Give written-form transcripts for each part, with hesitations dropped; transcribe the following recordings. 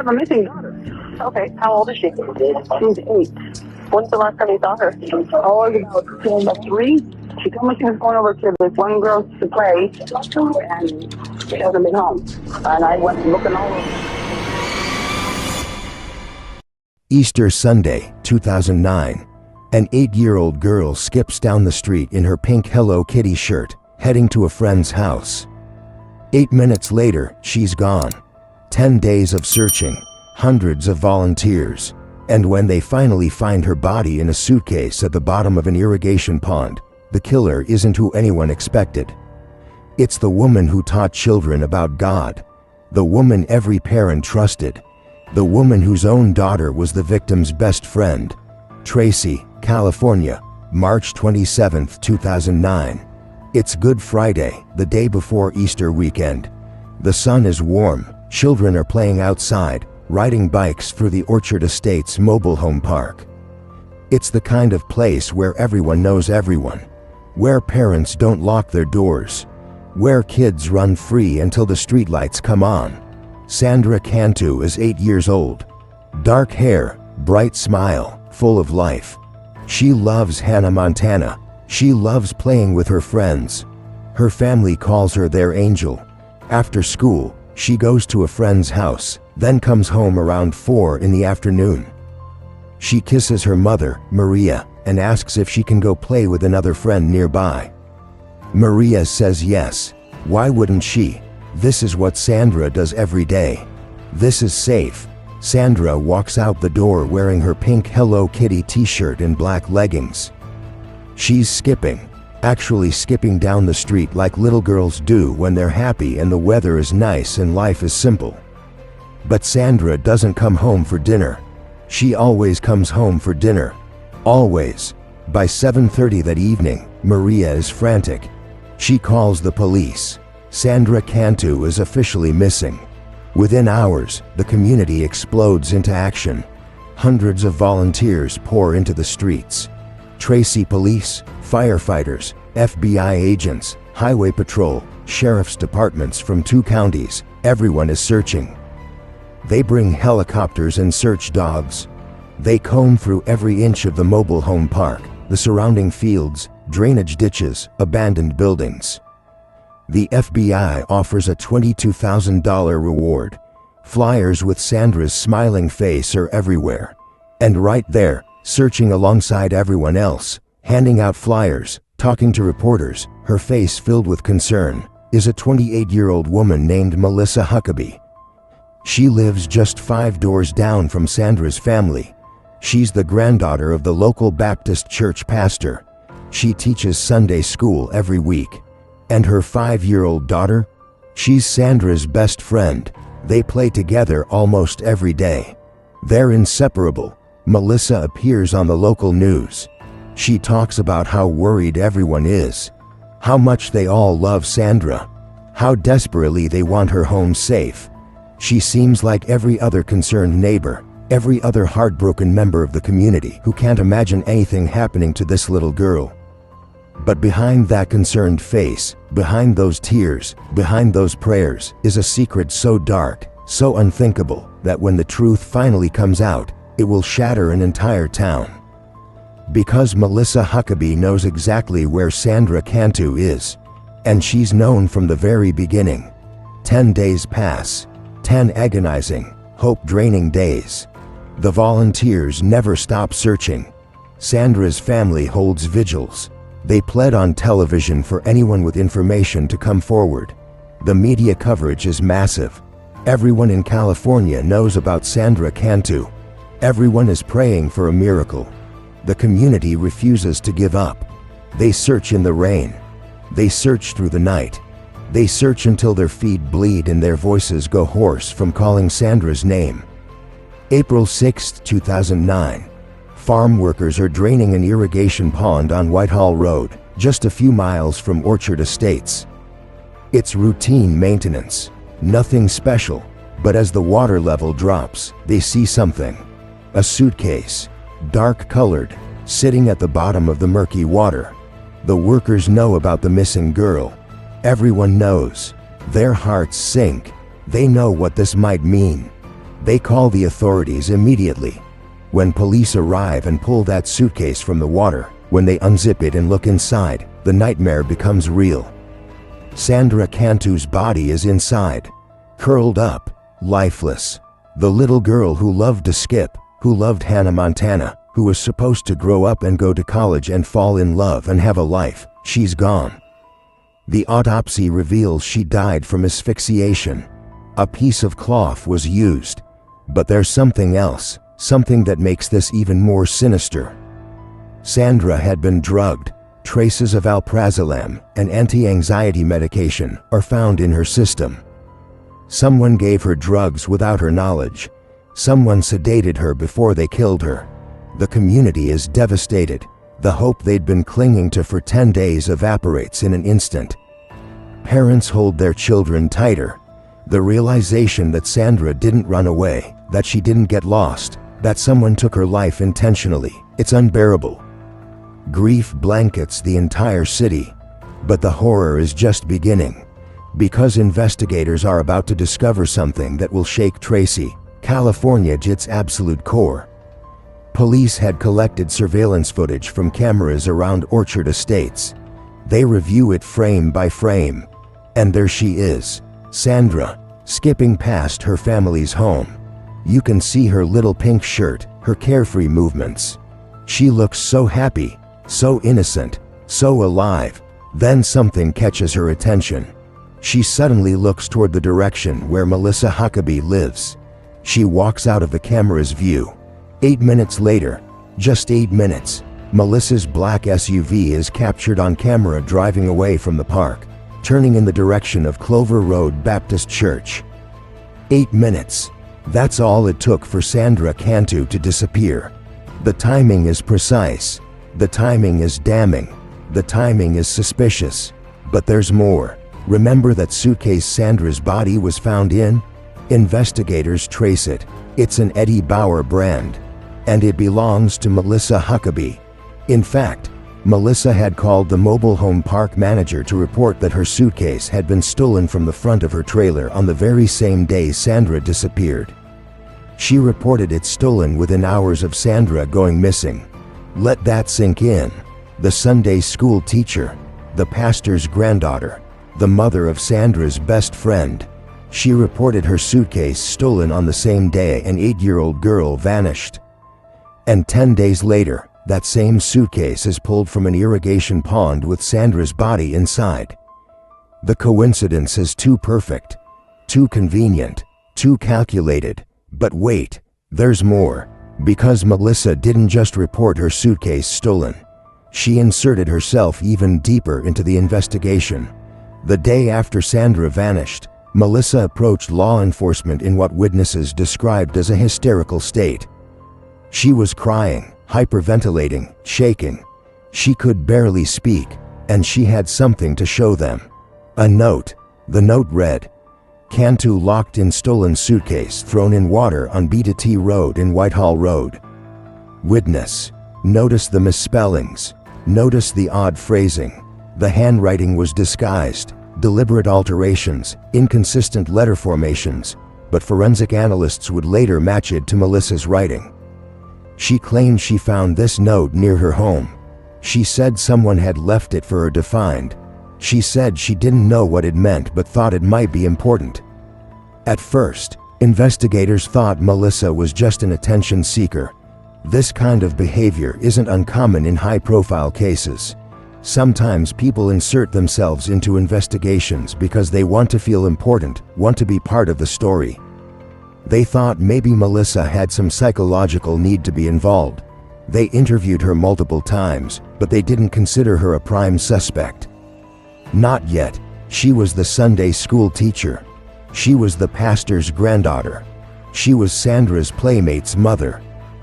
a missing daughter. Okay, how old is she? She's 8. When's the last time you saw her? Oh, about 3. She told me she was going over to this one girl to play, and she hasn't been home. And I went looking all over. Easter Sunday, 2009. An 8-year-old girl skips down the street in her pink Hello Kitty shirt, heading to a friend's house. 8 minutes later, she's gone. 10 days of searching, hundreds of volunteers, and when they finally find her body in a suitcase at the bottom of an irrigation pond, the killer isn't who anyone expected. It's the woman who taught children about God, the woman every parent trusted, the woman whose own daughter was the victim's best friend. Tracy, California, March 27, 2009. It's Good Friday, the day before Easter weekend. The sun is warm, children are playing outside, riding bikes through the Orchard Estates mobile home park. It's the kind of place where everyone knows everyone, where parents don't lock their doors, where kids run free until the streetlights come on. Sandra Cantu is 8 years old. Dark hair, bright smile, full of life. She loves Hannah Montana. She loves playing with her friends. Her family calls her their angel. After school, she goes to a friend's house, then comes home around 4 in the afternoon. She kisses her mother, Maria, and asks if she can go play with another friend nearby. Maria says yes. Why wouldn't she? This is what Sandra does every day. This is safe. Sandra walks out the door wearing her pink Hello Kitty t-shirt and black leggings. She's skipping, actually skipping down the street like little girls do when they're happy and the weather is nice and life is simple. But Sandra doesn't come home for dinner. She always comes home for dinner. Always. By 7:30 that evening, Maria is frantic. She calls the police. Sandra Cantu is officially missing. Within hours, the community explodes into action. Hundreds of volunteers pour into the streets. Tracy police, firefighters, FBI agents, highway patrol, sheriff's departments from 2 counties, everyone is searching. They bring helicopters and search dogs. They comb through every inch of the mobile home park, the surrounding fields, drainage ditches, abandoned buildings. The FBI offers a $22,000 reward. Flyers with Sandra's smiling face are everywhere. And right there, searching alongside everyone else, handing out flyers, talking to reporters, her face filled with concern, is a 28-year-old woman named Melissa Huckaby. She lives just 5 doors down from Sandra's family. She's the granddaughter of the local Baptist church pastor. She teaches Sunday school every week. And her 5-year-old daughter? She's Sandra's best friend. They play together almost every day. They're inseparable. Melissa appears on the local news. She talks about how worried everyone is, how much they all love Sandra, how desperately they want her home safe. She seems like every other concerned neighbor, every other heartbroken member of the community who can't imagine anything happening to this little girl. But behind that concerned face, behind those tears, behind those prayers, is a secret so dark, so unthinkable, that when the truth finally comes out, it will shatter an entire town. Because Melissa Huckaby knows exactly where Sandra Cantu is, and she's known from the very beginning. 10 days pass, 10 agonizing, hope-draining days. The volunteers never stop searching. Sandra's family holds vigils. They pled on television for anyone with information to come forward. The media coverage is massive. Everyone in California knows about Sandra Cantu. Everyone is praying for a miracle. The community refuses to give up. They search in the rain. They search through the night. They search until their feet bleed and their voices go hoarse from calling Sandra's name. April 6, 2009. Farm workers are draining an irrigation pond on Whitehall Road, just a few miles from Orchard Estates. It's routine maintenance, nothing special, but as the water level drops, they see something. A suitcase, dark-colored, sitting at the bottom of the murky water. The workers know about the missing girl. Everyone knows. Their hearts sink. They know what this might mean. They call the authorities immediately. When police arrive and pull that suitcase from the water, when they unzip it and look inside, the nightmare becomes real. Sandra Cantu's body is inside, curled up, lifeless. The little girl who loved to skip, who loved Hannah Montana, who was supposed to grow up and go to college and fall in love and have a life, she's gone. The autopsy reveals she died from asphyxiation. A piece of cloth was used. But there's something else, something that makes this even more sinister. Sandra had been drugged. Traces of alprazolam, an anti-anxiety medication, are found in her system. Someone gave her drugs without her knowledge. Someone sedated her before they killed her. The community is devastated. The hope they'd been clinging to for 10 days evaporates in an instant. Parents hold their children tighter. The realization that Sandra didn't run away, that she didn't get lost, that someone took her life intentionally, it's unbearable. Grief blankets the entire city. But the horror is just beginning. Because investigators are about to discover something that will shake Tracy, California to its absolute core. Police had collected surveillance footage from cameras around Orchard Estates. They review it frame by frame. And there she is, Sandra, skipping past her family's home. You can see her little pink shirt, her carefree movements. She looks so happy, so innocent, so alive. Then something catches her attention. She suddenly looks toward the direction where Melissa Huckaby lives. She walks out of the camera's view. 8 minutes later, just 8 minutes, Melissa's black SUV is captured on camera driving away from the park, turning in the direction of Clover Road Baptist Church. 8 minutes. That's all it took for Sandra Cantu to disappear. The timing is precise. The timing is damning. The timing is suspicious. But there's more. Remember that suitcase Sandra's body was found in? Investigators trace it. It's an Eddie Bauer brand. And it belongs to Melissa Huckaby. In fact, Melissa had called the mobile home park manager to report that her suitcase had been stolen from the front of her trailer on the very same day Sandra disappeared. She reported it stolen within hours of Sandra going missing. Let that sink in. The Sunday school teacher, the pastor's granddaughter, the mother of Sandra's best friend. She reported her suitcase stolen on the same day an 8-year-old girl vanished. And 10 days later, that same suitcase is pulled from an irrigation pond with Sandra's body inside. The coincidence is too perfect, too convenient, too calculated. But wait, there's more. Because Melissa didn't just report her suitcase stolen. She inserted herself even deeper into the investigation. The day after Sandra vanished, Melissa approached law enforcement in what witnesses described as a hysterical state. She was crying, hyperventilating, shaking. She could barely speak, and she had something to show them. A note. The note read, "Cantu locked in stolen suitcase thrown in water on B-to-T Road in Whitehall Road." Witness. Notice the misspellings. Notice the odd phrasing. The handwriting was disguised, deliberate alterations, inconsistent letter formations, but forensic analysts would later match it to Melissa's writing. She claimed she found this note near her home. She said someone had left it for her to find. She said she didn't know what it meant but thought it might be important. At first, investigators thought Melissa was just an attention seeker. This kind of behavior isn't uncommon in high-profile cases. Sometimes people insert themselves into investigations because they want to feel important, want to be part of the story. They thought maybe Melissa had some psychological need to be involved. They interviewed her multiple times, but they didn't consider her a prime suspect. Not yet. She was the Sunday school teacher. She was the pastor's granddaughter. She was Sandra's playmate's mother.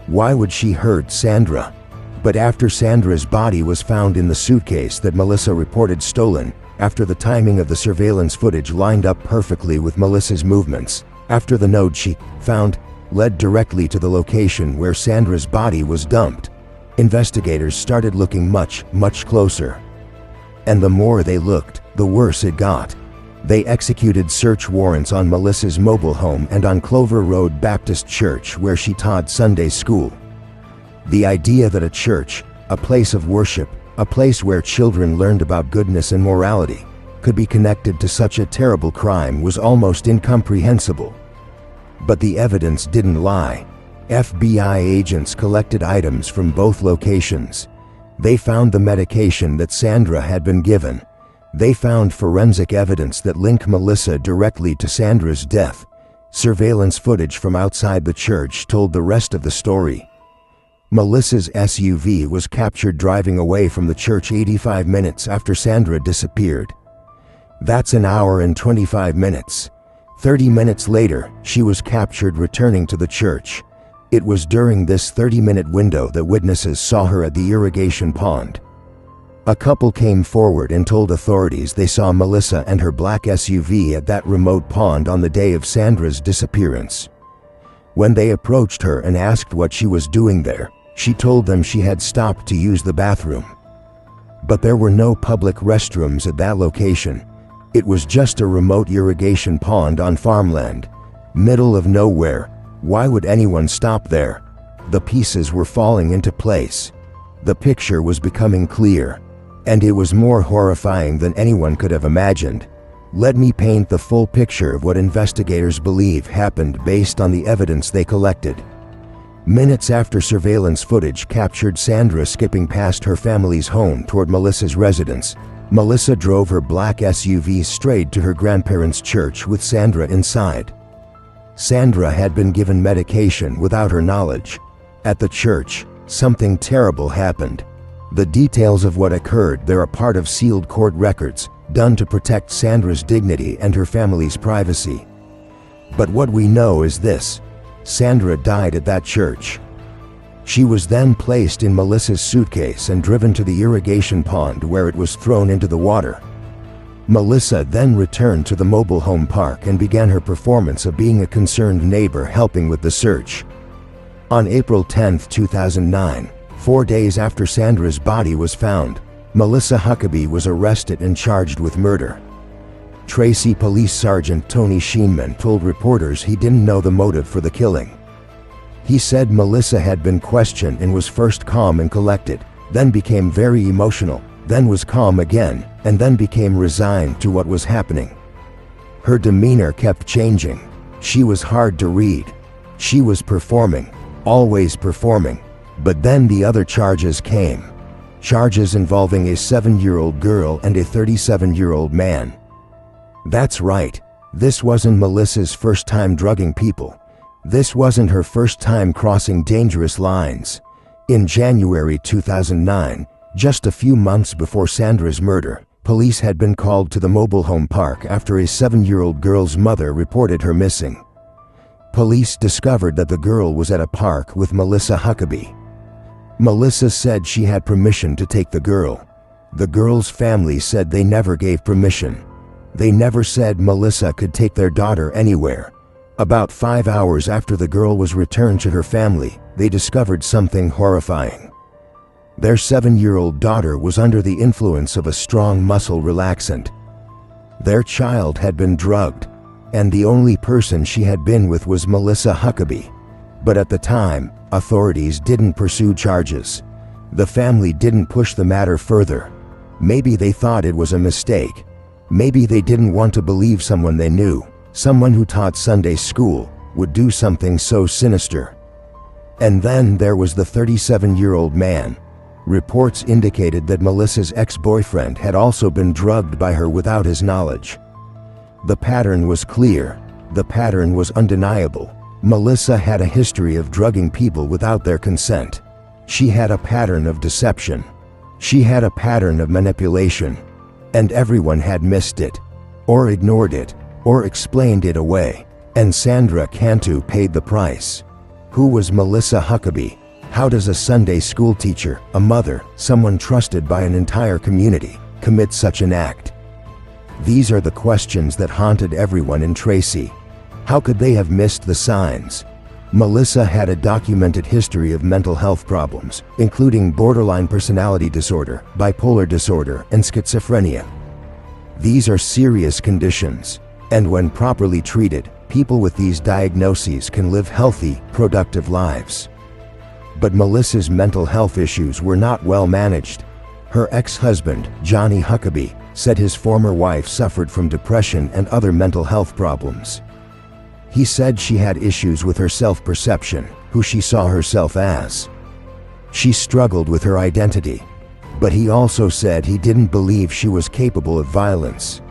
Why would she hurt Sandra? But after Sandra's body was found in the suitcase that Melissa reported stolen, after the timing of the surveillance footage lined up perfectly with Melissa's movements, after the note she found led directly to the location where Sandra's body was dumped, investigators started looking much, much closer. And the more they looked, the worse it got. They executed search warrants on Melissa's mobile home and on Clover Road Baptist Church, where she taught Sunday school. The idea that a church, a place of worship, a place where children learned about goodness and morality, could be connected to such a terrible crime was almost incomprehensible. But the evidence didn't lie. FBI agents collected items from both locations. They found the medication that Sandra had been given. They found forensic evidence that linked Melissa directly to Sandra's death. Surveillance footage from outside the church told the rest of the story. Melissa's SUV was captured driving away from the church 85 minutes after Sandra disappeared. That's an hour and 25 minutes. 30 minutes later, she was captured returning to the church. It was during this 30-minute window that witnesses saw her at the irrigation pond. A couple came forward and told authorities they saw Melissa and her black SUV at that remote pond on the day of Sandra's disappearance. When they approached her and asked what she was doing there, she told them she had stopped to use the bathroom. But there were no public restrooms at that location. It was just a remote irrigation pond on farmland, middle of nowhere. Why would anyone stop there? The pieces were falling into place. The picture was becoming clear, and it was more horrifying than anyone could have imagined. Let me paint the full picture of what investigators believe happened based on the evidence they collected. Minutes after surveillance footage captured Sandra skipping past her family's home toward Melissa's residence, Melissa drove her black SUV straight to her grandparents' church with Sandra inside. Sandra had been given medication without her knowledge. At the church, something terrible happened. The details of what occurred there are part of sealed court records, done to protect Sandra's dignity and her family's privacy. But what we know is this: Sandra died at that church. She was then placed in Melissa's suitcase and driven to the irrigation pond where it was thrown into the water. Melissa then returned to the mobile home park and began her performance of being a concerned neighbor helping with the search. On April 10, 2009, 4 days after Sandra's body was found, Melissa Huckaby was arrested and charged with murder. Tracy Police Sergeant Tony Sheenman told reporters he didn't know the motive for the killing. He said Melissa had been questioned and was first calm and collected, then became very emotional, then was calm again, and then became resigned to what was happening. Her demeanor kept changing. She was hard to read. She was performing, always performing. But then the other charges came. Charges involving a 7-year-old girl and a 37-year-old man. That's right, this wasn't Melissa's first time drugging people. This wasn't her first time crossing dangerous lines. In January 2009, just a few months before Sandra's murder, police had been called to the mobile home park after a 7-year-old girl's mother reported her missing. Police discovered that the girl was at a park with Melissa Huckaby. Melissa said she had permission to take the girl. The girl's family said they never gave permission. They never said Melissa could take their daughter anywhere. About 5 hours after the girl was returned to her family, they discovered something horrifying. Their 7-year-old daughter was under the influence of a strong muscle relaxant. Their child had been drugged, and the only person she had been with was Melissa Huckaby. But at the time, authorities didn't pursue charges. The family didn't push the matter further. Maybe they thought it was a mistake. Maybe they didn't want to believe someone they knew, someone who taught Sunday school, would do something so sinister. And then there was the 37-year-old man. Reports indicated that Melissa's ex-boyfriend had also been drugged by her without his knowledge. The pattern was clear. The pattern was undeniable. Melissa had a history of drugging people without their consent. She had a pattern of deception. She had a pattern of manipulation. And everyone had missed it, or ignored it, or explained it away. And Sandra Cantu paid the price. Who was Melissa Huckaby? How does a Sunday school teacher, a mother, someone trusted by an entire community, commit such an act? These are the questions that haunted everyone in Tracy. How could they have missed the signs? Melissa had a documented history of mental health problems, including borderline personality disorder, bipolar disorder, and schizophrenia. These are serious conditions, and when properly treated, people with these diagnoses can live healthy, productive lives. But Melissa's mental health issues were not well managed. Her ex-husband, Johnny Huckaby, said his former wife suffered from depression and other mental health problems. He said she had issues with her self-perception, who she saw herself as. She struggled with her identity, but he also said he didn't believe she was capable of violence.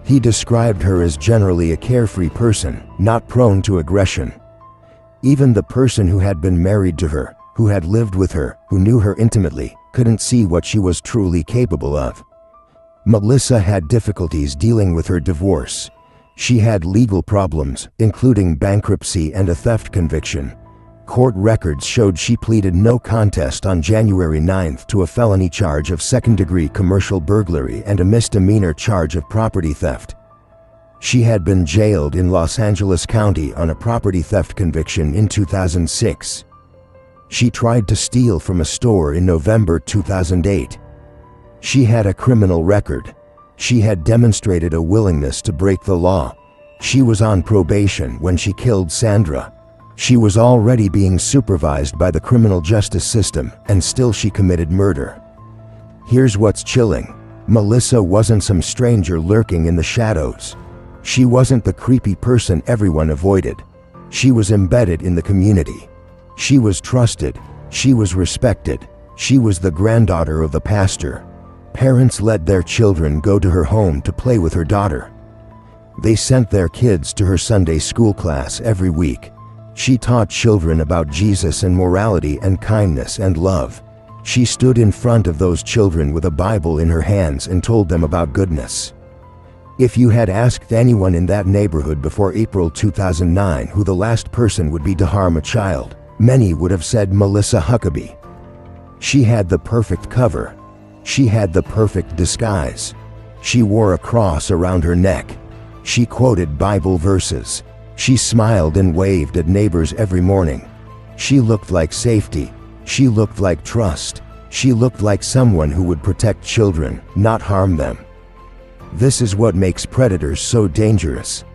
He described her as generally a carefree person, not prone to aggression. Even the person who had been married to her, who had lived with her, who knew her intimately, couldn't see what she was truly capable of. Melissa had difficulties dealing with her divorce. She had legal problems, including bankruptcy and a theft conviction. Court records showed she pleaded no contest on January 9th to a felony charge of second-degree commercial burglary and a misdemeanor charge of property theft. She had been jailed in Los Angeles County on a property theft conviction in 2006. She tried to steal from a store in November 2008. She had a criminal record. She had demonstrated a willingness to break the law. She was on probation when she killed Sandra. She was already being supervised by the criminal justice system, and still she committed murder. Here's what's chilling. Melissa wasn't some stranger lurking in the shadows. She wasn't the creepy person everyone avoided. She was embedded in the community. She was trusted. She was respected. She was the granddaughter of the pastor. Parents let their children go to her home to play with her daughter. They sent their kids to her Sunday school class every week. She taught children about Jesus and morality and kindness and love. She stood in front of those children with a Bible in her hands and told them about goodness. If you had asked anyone in that neighborhood before April 2009 who the last person would be to harm a child, many would have said Melissa Huckaby. She had the perfect cover. She had the perfect disguise. She wore a cross around her neck. She quoted Bible verses. She smiled and waved at neighbors every morning. She looked like safety. She looked like trust. She looked like someone who would protect children, not harm them. This is what makes predators so dangerous.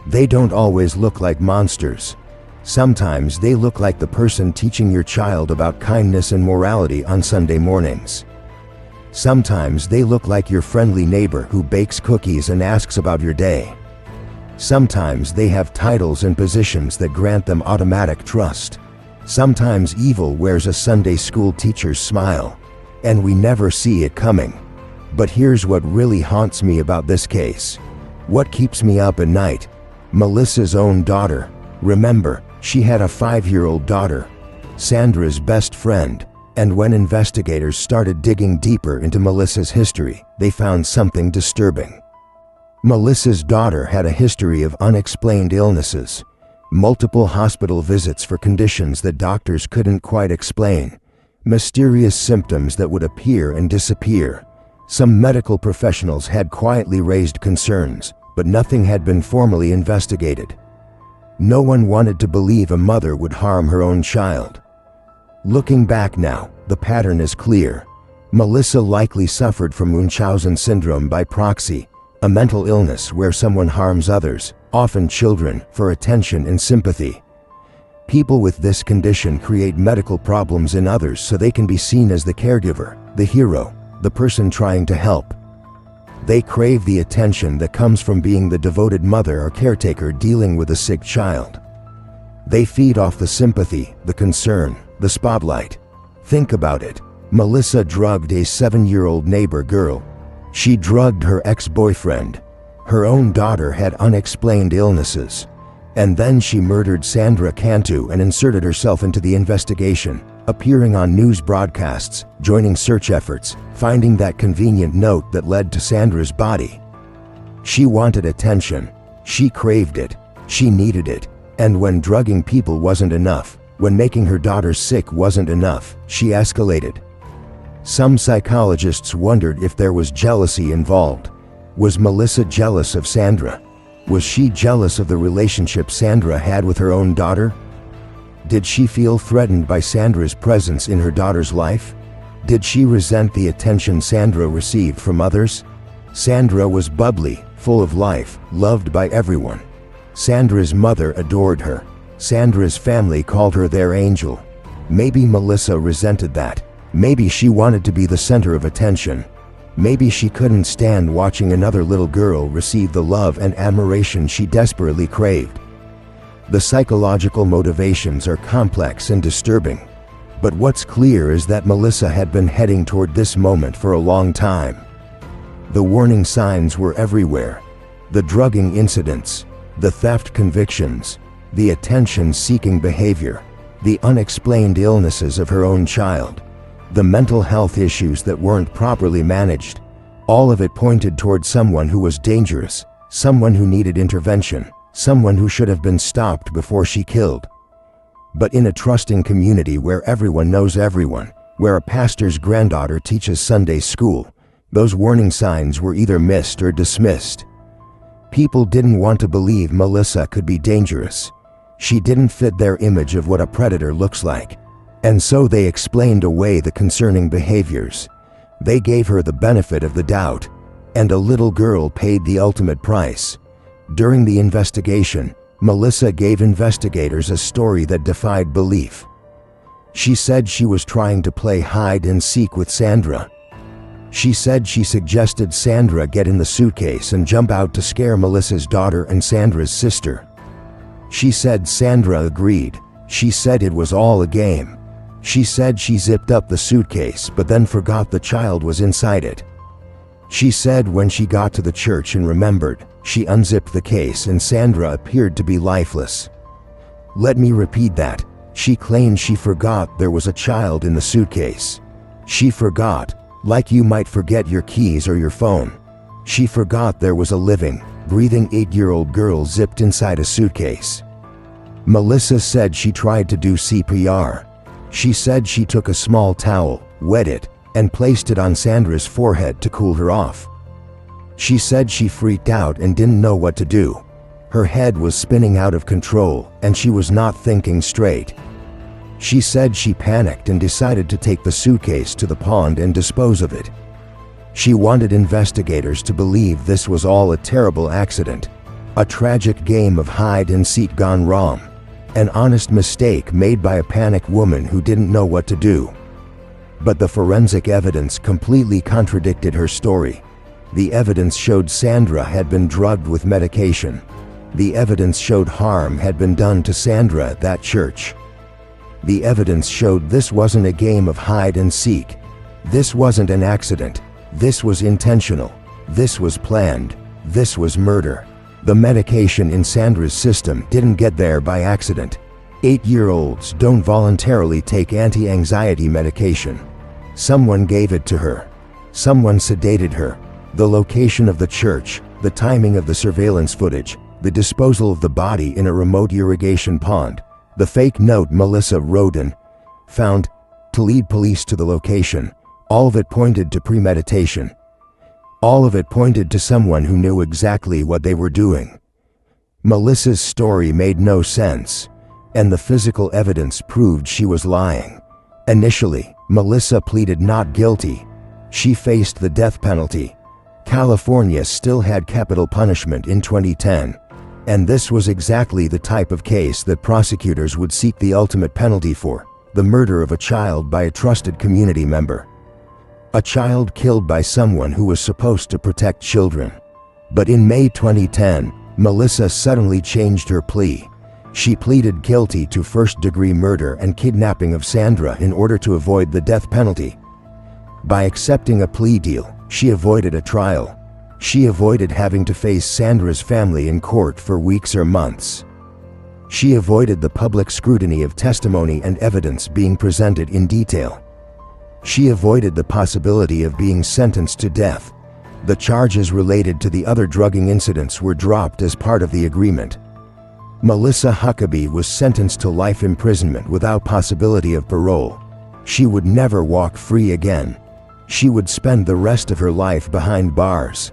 They don't always look like monsters. Sometimes they look like the person teaching your child about kindness and morality on Sunday mornings. Sometimes they look like your friendly neighbor who bakes cookies and asks about your day. Sometimes they have titles and positions that grant them automatic trust. Sometimes evil wears a Sunday school teacher's smile, and we never see it coming. But here's what really haunts me about this case. What keeps me up at night? Melissa's own daughter. Remember, she had a 5-year-old daughter, Sandra's best friend. And when investigators started digging deeper into Melissa's history, they found something disturbing. Melissa's daughter had a history of unexplained illnesses, multiple hospital visits for conditions that doctors couldn't quite explain, mysterious symptoms that would appear and disappear. Some medical professionals had quietly raised concerns, but nothing had been formally investigated. No one wanted to believe a mother would harm her own child. Looking back now, the pattern is clear. Melissa likely suffered from Munchausen syndrome by proxy, a mental illness where someone harms others, often children, for attention and sympathy. People with this condition create medical problems in others so they can be seen as the caregiver, the hero, the person trying to help. They crave the attention that comes from being the devoted mother or caretaker dealing with a sick child. They feed off the sympathy, the concern, the spotlight. Think about it. Melissa drugged a 7-year-old neighbor girl. She drugged her ex-boyfriend. Her own daughter had unexplained illnesses. And then she murdered Sandra Cantu and inserted herself into the investigation, appearing on news broadcasts, joining search efforts, finding that convenient note that led to Sandra's body. She wanted attention. She craved it. She needed it. And when drugging people wasn't enough, when making her daughter sick wasn't enough, she escalated. Some psychologists wondered if there was jealousy involved. Was Melissa jealous of Sandra? Was she jealous of the relationship Sandra had with her own daughter? Did she feel threatened by Sandra's presence in her daughter's life? Did she resent the attention Sandra received from others? Sandra was bubbly, full of life, loved by everyone. Sandra's mother adored her. Sandra's family called her their angel. Maybe Melissa resented that. Maybe she wanted to be the center of attention. Maybe she couldn't stand watching another little girl receive the love and admiration she desperately craved. The psychological motivations are complex and disturbing. But what's clear is that Melissa had been heading toward this moment for a long time. The warning signs were everywhere. The drugging incidents, the theft convictions, the attention-seeking behavior, the unexplained illnesses of her own child, the mental health issues that weren't properly managed. All of it pointed toward someone who was dangerous, someone who needed intervention, someone who should have been stopped before she killed. But in a trusting community where everyone knows everyone, where a pastor's granddaughter teaches Sunday school, those warning signs were either missed or dismissed. People didn't want to believe Melissa could be dangerous. She didn't fit their image of what a predator looks like. And so they explained away the concerning behaviors. They gave her the benefit of the doubt, and a little girl paid the ultimate price. During the investigation, Melissa gave investigators a story that defied belief. She said she was trying to play hide and seek with Sandra. She said she suggested Sandra get in the suitcase and jump out to scare Melissa's daughter and Sandra's sister. She said Sandra agreed. She said it was all a game. She said she zipped up the suitcase but then forgot the child was inside it. She said when she got to the church and remembered, she unzipped the case and Sandra appeared to be lifeless. Let me repeat that. She claimed she forgot there was a child in the suitcase. She forgot, like you might forget your keys or your phone. She forgot there was a living, breathing 8-year-old girl zipped inside a suitcase. Melissa said she tried to do CPR. She said she took a small towel, wet it, and placed it on Sandra's forehead to cool her off. She said she freaked out and didn't know what to do. Her head was spinning out of control, and she was not thinking straight. She said she panicked and decided to take the suitcase to the pond and dispose of it. She wanted investigators to believe this was all a terrible accident, a tragic game of hide and seek gone wrong, an honest mistake made by a panicked woman who didn't know what to do. But the forensic evidence completely contradicted her story. The evidence showed Sandra had been drugged with medication. The evidence showed harm had been done to Sandra at that church. The evidence showed this wasn't a game of hide and seek. This wasn't an accident. This was intentional. This was planned. This was murder. The medication in Sandra's system didn't get there by accident. 8-year-olds don't voluntarily take anti-anxiety medication. Someone gave it to her. Someone sedated her. The location of the church, the timing of the surveillance footage, the disposal of the body in a remote irrigation pond, the fake note Melissa wrote and found to lead police to the location, all of it pointed to premeditation. All of it pointed to someone who knew exactly what they were doing. Melissa's story made no sense, and the physical evidence proved she was lying. Initially, Melissa pleaded not guilty. She faced the death penalty. California still had capital punishment in 2010, and this was exactly the type of case that prosecutors would seek the ultimate penalty for: the murder of a child by a trusted community member. A child killed by someone who was supposed to protect children. But in May 2010, Melissa suddenly changed her plea. She pleaded guilty to first-degree murder and kidnapping of Sandra in order to avoid the death penalty. By accepting a plea deal, she avoided a trial. She avoided having to face Sandra's family in court for weeks or months. She avoided the public scrutiny of testimony and evidence being presented in detail. She avoided the possibility of being sentenced to death. The charges related to the other drugging incidents were dropped as part of the agreement. Melissa Huckaby was sentenced to life imprisonment without possibility of parole. She would never walk free again. She would spend the rest of her life behind bars.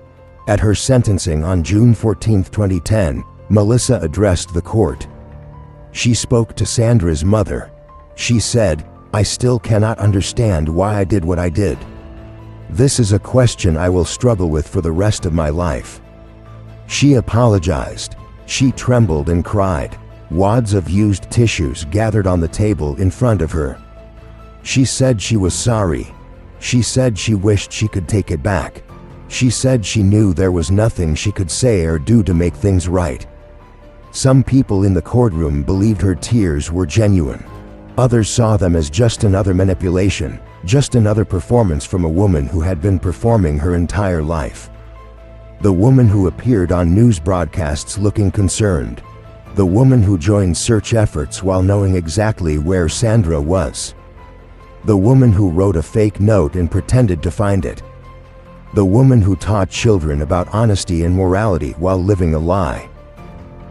At her sentencing on June 14, 2010, Melissa addressed the court. She spoke to Sandra's mother. She said, "I still cannot understand why I did what I did. This is a question I will struggle with for the rest of my life." She apologized. She trembled and cried. Wads of used tissues gathered on the table in front of her. She said she was sorry. She said she wished she could take it back. She said she knew there was nothing she could say or do to make things right. Some people in the courtroom believed her tears were genuine. Others saw them as just another manipulation, just another performance from a woman who had been performing her entire life. The woman who appeared on news broadcasts looking concerned. The woman who joined search efforts while knowing exactly where Sandra was. The woman who wrote a fake note and pretended to find it. The woman who taught children about honesty and morality while living a lie.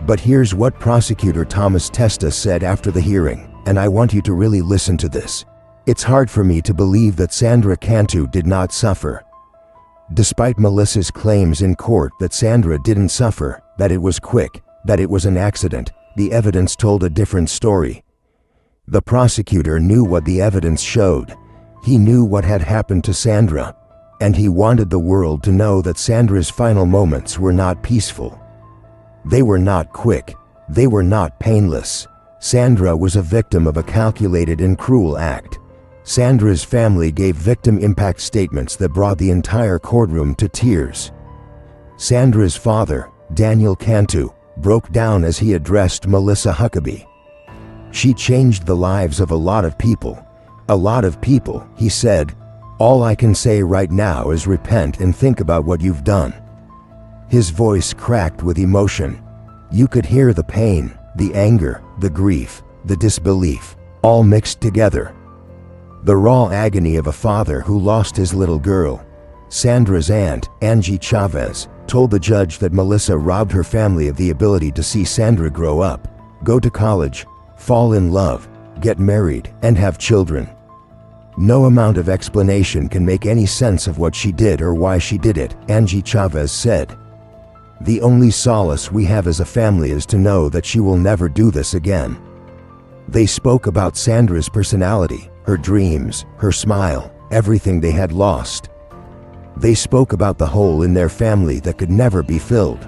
But here's what Prosecutor Thomas Testa said after the hearing, and I want you to really listen to this. "It's hard for me to believe that Sandra Cantu did not suffer. Despite Melissa's claims in court that Sandra didn't suffer, that it was quick, that it was an accident, the evidence told a different story." The prosecutor knew what the evidence showed. He knew what had happened to Sandra, and he wanted the world to know that Sandra's final moments were not peaceful. They were not quick. They were not painless. Sandra was a victim of a calculated and cruel act. Sandra's family gave victim impact statements that brought the entire courtroom to tears. Sandra's father, Daniel Cantu, broke down as he addressed Melissa Huckaby. "She changed the lives of a lot of people. A lot of people," he said. "All I can say right now is repent and think about what you've done." His voice cracked with emotion. You could hear the pain, the anger, the grief, the disbelief, all mixed together. The raw agony of a father who lost his little girl. Sandra's aunt, Angie Chavez, told the judge that Melissa robbed her family of the ability to see Sandra grow up, go to college, fall in love, get married, and have children. "No amount of explanation can make any sense of what she did or why she did it," Angie Chavez said. "The only solace we have as a family is to know that she will never do this again." They spoke about Sandra's personality, her dreams, her smile, everything they had lost. They spoke about the hole in their family that could never be filled.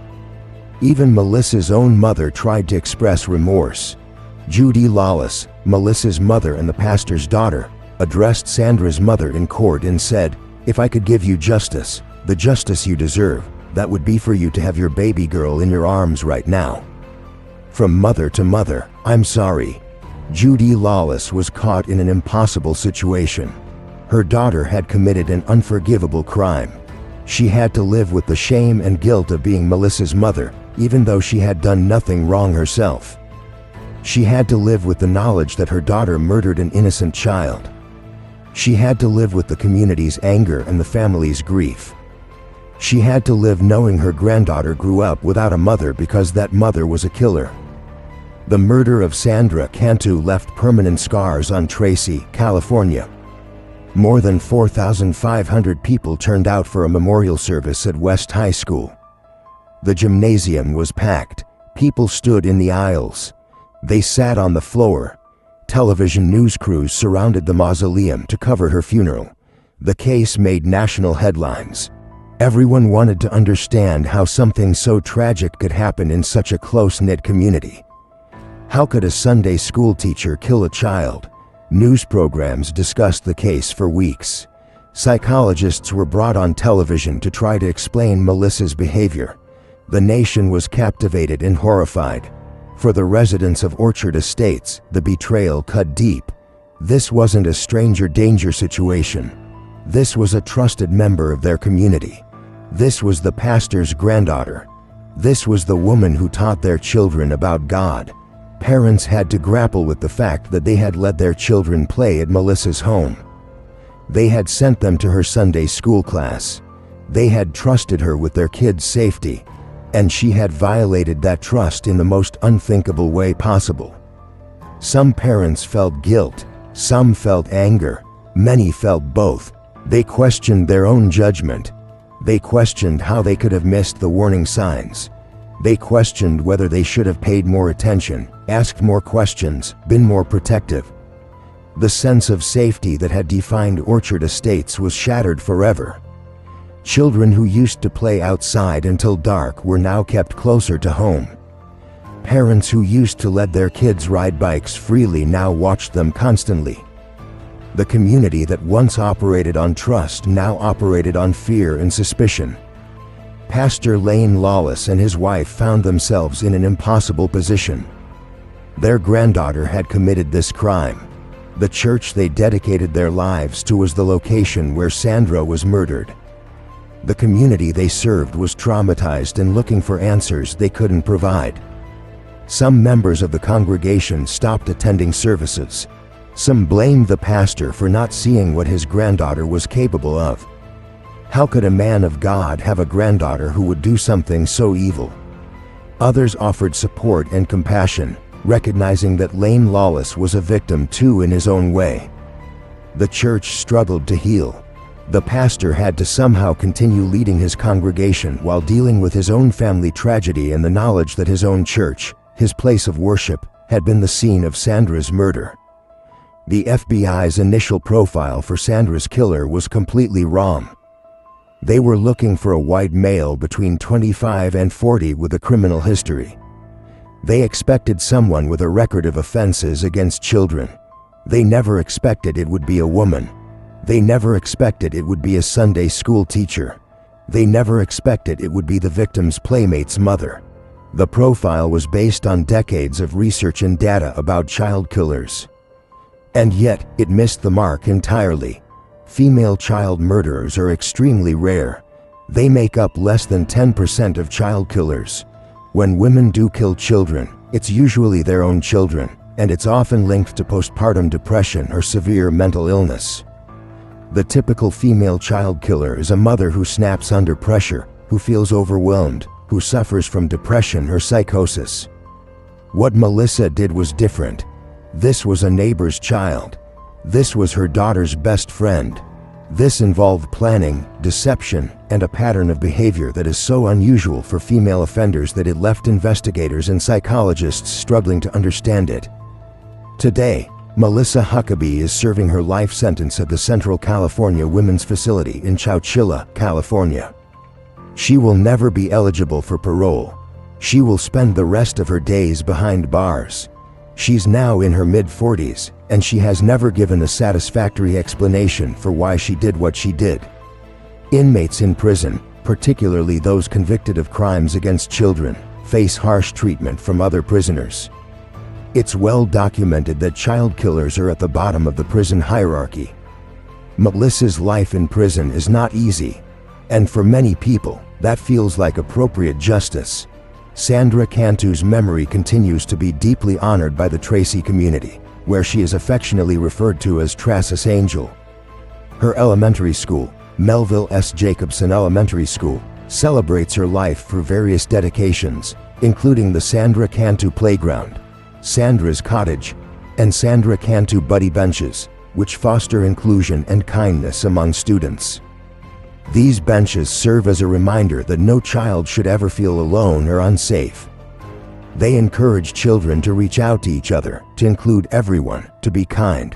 Even Melissa's own mother tried to express remorse. Judy Lawless, Melissa's mother and the pastor's daughter, addressed Sandra's mother in court and said, "If I could give you justice, the justice you deserve, that would be for you to have your baby girl in your arms right now." From mother to mother, "I'm sorry." Judy Lawless was caught in an impossible situation. Her daughter had committed an unforgivable crime. She had to live with the shame and guilt of being Melissa's mother, even though she had done nothing wrong herself. She had to live with the knowledge that her daughter murdered an innocent child. She had to live with the community's anger and the family's grief. She had to live knowing her granddaughter grew up without a mother because that mother was a killer. The murder of Sandra Cantu left permanent scars on Tracy, California. More than 4,500 people turned out for a memorial service at West High School. The gymnasium was packed. People stood in the aisles. They sat on the floor. Television news crews surrounded the mausoleum to cover her funeral. The case made national headlines. Everyone wanted to understand how something so tragic could happen in such a close-knit community. How could a Sunday school teacher kill a child? News programs discussed the case for weeks. Psychologists were brought on television to try to explain Melissa's behavior. The nation was captivated and horrified. For the residents of Orchard Estates, the betrayal cut deep. This wasn't a stranger danger situation. This was a trusted member of their community. This was the pastor's granddaughter. This was the woman who taught their children about God. Parents had to grapple with the fact that they had let their children play at Melissa's home. They had sent them to her Sunday school class. They had trusted her with their kids' safety, and she had violated that trust in the most unthinkable way possible. Some parents felt guilt, some felt anger, many felt both. They questioned their own judgment. They questioned how they could have missed the warning signs. They questioned whether they should have paid more attention, asked more questions, been more protective. The sense of safety that had defined Orchard Estates was shattered forever. Children who used to play outside until dark were now kept closer to home. Parents who used to let their kids ride bikes freely now watched them constantly. The community that once operated on trust now operated on fear and suspicion. Pastor Lane Lawless and his wife found themselves in an impossible position. Their granddaughter had committed this crime. The church they dedicated their lives to was the location where Sandra was murdered. The community they served was traumatized and looking for answers they couldn't provide. Some members of the congregation stopped attending services. Some blamed the pastor for not seeing what his granddaughter was capable of. How could a man of God have a granddaughter who would do something so evil? Others offered support and compassion, recognizing that Lane Lawless was a victim too in his own way. The church struggled to heal. The pastor had to somehow continue leading his congregation while dealing with his own family tragedy and the knowledge that his own church, his place of worship, had been the scene of Sandra's murder. The FBI's initial profile for Sandra's killer was completely wrong. They were looking for a white male between 25 and 40 with a criminal history. They expected someone with a record of offenses against children. They never expected it would be a woman. They never expected it would be a Sunday school teacher. They never expected it would be the victim's playmate's mother. The profile was based on decades of research and data about child killers. And yet, it missed the mark entirely. Female child murderers are extremely rare. They make up less than 10% of child killers. When women do kill children, it's usually their own children, and it's often linked to postpartum depression or severe mental illness. The typical female child killer is a mother who snaps under pressure, who feels overwhelmed, who suffers from depression or psychosis. What Melissa did was different. This was a neighbor's child. This was her daughter's best friend. This involved planning, deception, and a pattern of behavior that is so unusual for female offenders that it left investigators and psychologists struggling to understand it. Today, Melissa Huckaby is serving her life sentence at the Central California Women's Facility in Chowchilla, California. She will never be eligible for parole. She will spend the rest of her days behind bars. She's now in her mid-40s, and she has never given a satisfactory explanation for why she did what she did. Inmates in prison, particularly those convicted of crimes against children, face harsh treatment from other prisoners. It's well documented that child killers are at the bottom of the prison hierarchy. Melissa's life in prison is not easy, and for many people, that feels like appropriate justice. Sandra Cantu's memory continues to be deeply honored by the Tracy community, where she is affectionately referred to as Tracy's Angel. Her elementary school, Melville S. Jacobson Elementary School, celebrates her life through various dedications, including the Sandra Cantu Playground, Sandra's Cottage, and Sandra Cantu Buddy Benches, which foster inclusion and kindness among students. These benches serve as a reminder that no child should ever feel alone or unsafe. They encourage children to reach out to each other, to include everyone, to be kind.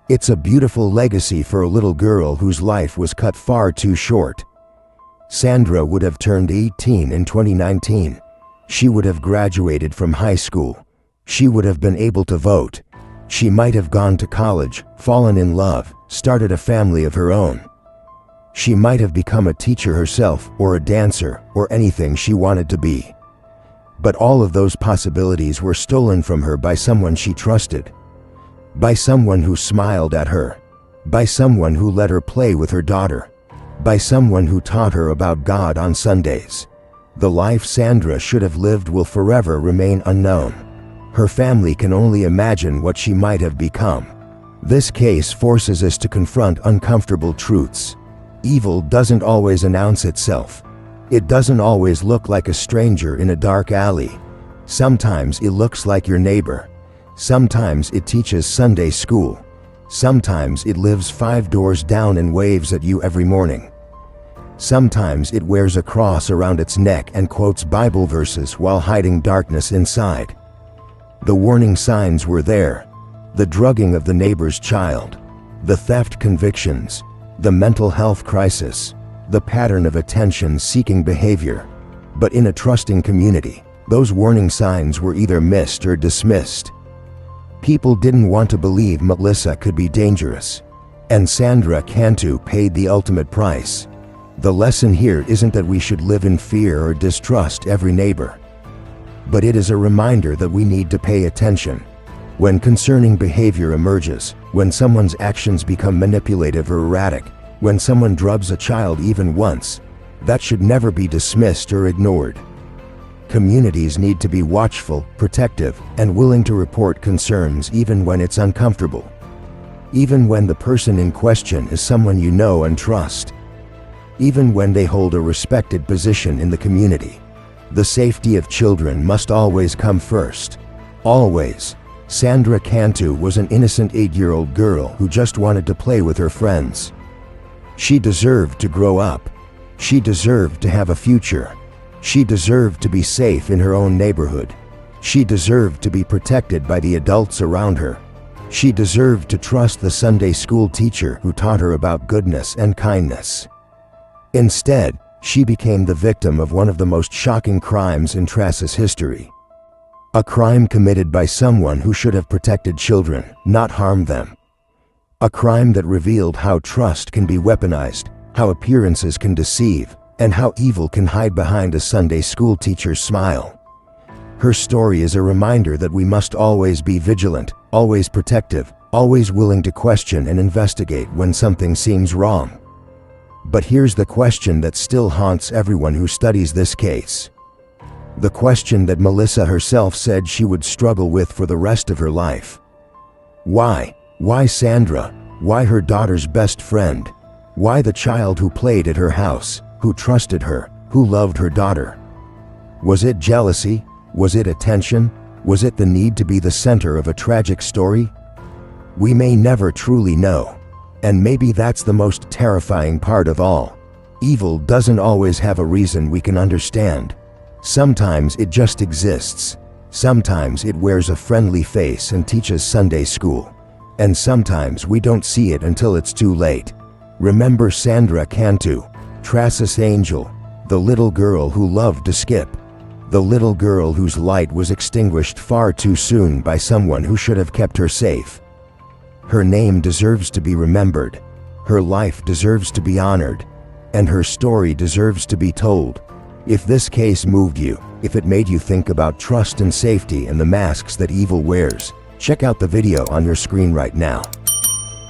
It's a beautiful legacy for a little girl whose life was cut far too short. Sandra would have turned 18 in 2019. She would have graduated from high school. She would have been able to vote. She might have gone to college, fallen in love, started a family of her own. She might have become a teacher herself, or a dancer, or anything she wanted to be. But all of those possibilities were stolen from her by someone she trusted. By someone who smiled at her. By someone who let her play with her daughter. By someone who taught her about God on Sundays. The life Sandra should have lived will forever remain unknown. Her family can only imagine what she might have become. This case forces us to confront uncomfortable truths. Evil doesn't always announce itself. It doesn't always look like a stranger in a dark alley. Sometimes it looks like your neighbor. Sometimes it teaches Sunday school. Sometimes it lives 5 doors down and waves at you every morning. Sometimes it wears a cross around its neck and quotes Bible verses while hiding darkness inside. The warning signs were there. the drugging of the neighbor's child, the theft convictions, the mental health crisis, the pattern of attention-seeking behavior. But in a trusting community, those warning signs were either missed or dismissed. People didn't want to believe Melissa could be dangerous, and Sandra Cantu paid the ultimate price. The lesson here isn't that we should live in fear or distrust every neighbor, but it is a reminder that we need to pay attention. When concerning behavior emerges, when someone's actions become manipulative or erratic, when someone drugs a child even once, that should never be dismissed or ignored. Communities need to be watchful, protective, and willing to report concerns even when it's uncomfortable. Even when the person in question is someone you know and trust. Even when they hold a respected position in the community. The safety of children must always come first. Always. Sandra Cantu was an innocent 8-year-old girl who just wanted to play with her friends. She deserved to grow up. She deserved to have a future. She deserved to be safe in her own neighborhood. She deserved to be protected by the adults around her. She deserved to trust the Sunday school teacher who taught her about goodness and kindness. Instead, she became the victim of one of the most shocking crimes in Tracy's history. A crime committed by someone who should have protected children, not harmed them. A crime that revealed how trust can be weaponized, how appearances can deceive, and how evil can hide behind a Sunday school teacher's smile. Her story is a reminder that we must always be vigilant, always protective, always willing to question and investigate when something seems wrong. But here's the question that still haunts everyone who studies this case. The question that Melissa herself said she would struggle with for the rest of her life. Why? Why Sandra? Why her daughter's best friend? Why the child who played at her house, who trusted her, who loved her daughter? Was it jealousy? Was it attention? Was it the need to be the center of a tragic story? We may never truly know. And maybe that's the most terrifying part of all. Evil doesn't always have a reason we can understand. Sometimes it just exists. Sometimes it wears a friendly face and teaches Sunday school. And sometimes we don't see it until it's too late. Remember Sandra Cantu, Tracy's angel, the little girl who loved to skip. The little girl whose light was extinguished far too soon by someone who should have kept her safe. Her name deserves to be remembered. Her life deserves to be honored. And her story deserves to be told. If this case moved you, if it made you think about trust and safety and the masks that evil wears, check out the video on your screen right now.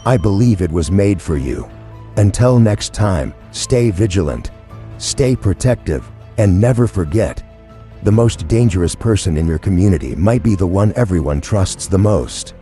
I believe it was made for you. Until next time, stay vigilant, stay protective, and never forget, the most dangerous person in your community might be the one everyone trusts the most.